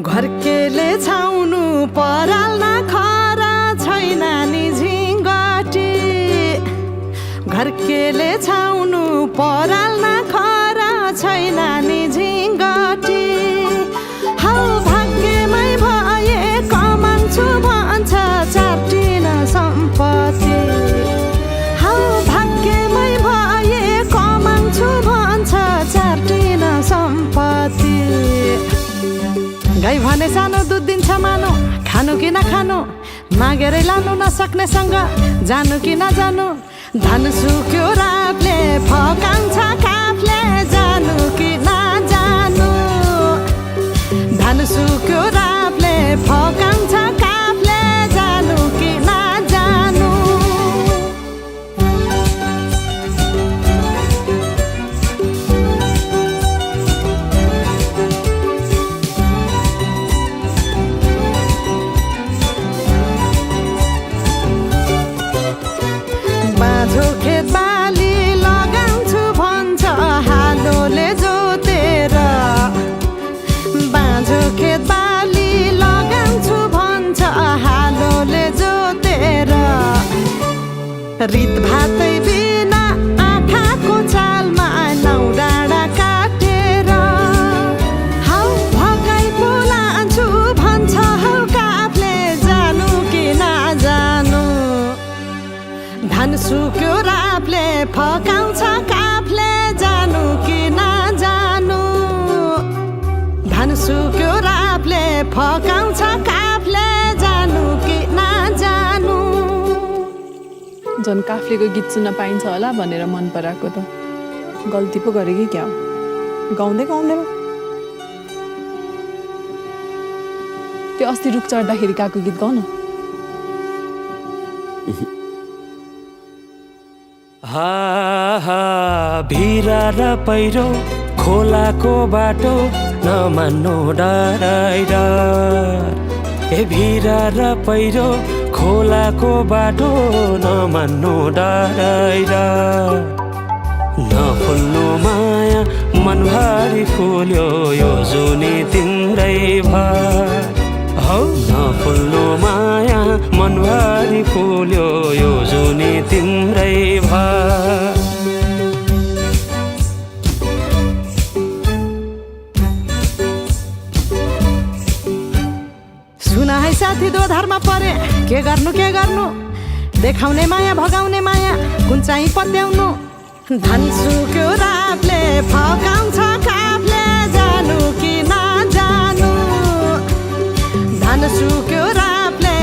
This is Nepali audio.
घरकेले छाउनु पराल नखरा छैन नि झिङ्गटी घरकेले छाउनु पराल नखरा छैन नि झिङ्गटी हौ भाग्यमै भए कमान्छु भन्छ चाटिन सम्पत्ति हौ भाग्यमै भए कमान्छु भन्छ चाटिन सम्पत्ति गाई भने सानो दुध दिन्छ मानो खानु कि नखानु मागेरै लानु नसक्नेसँग जानु कि नजानु धन सुक्यो रातले फकाउँछ काफले जानु कि नजानु धन सुक्यो रातले फकाउँछ काफले जानु कि नजानु बाँझो खेत बाली लगाउँछु भन्छ हालोले जोतेर बाँझो खेत बाली लगाउँछु भन्छ हालोले जोतेर रित भातै बिना आँखाको चालमा नौ डाँडा काटेर हौ भगाई बोलान्छु भन्छ हौ काफले जानु कि नजानु धन सुक्यो रापले फकाउँछ काफले जानु कि नजानु धन सुक्यो रापले फकाउँछ काफले जानु कि नजानु झन् काफ्लेको गीत सुन्न पाइन्छ होला भनेर मन पराएको त गल्ती पो गरे कि क्या हो गाउँदै गाउँदै त्यो अस्ति रुख चढ्दाखेरि गएको गीत गाउन भिरा र पहिरो खोलाको बाटो नमान्नु डराइर ए भिरा र पहिरो खोलाको बाटो नमान्नु डराइर नफुल्नु माया मनभरि फुल्यो यो जुनी तिम्रै भर हौ नफुल्नु माया मनभरि फुल्यो यो जुनी तिम्रै भर सुन है साथी दोधारमा परे के गर्नु देखाउने माया भगाउने माया कुन चाहिँ पत्याउनु धन सुक्यो रातले फकाउँछ काफले जानु कि नजानु धन सुक्यो रातले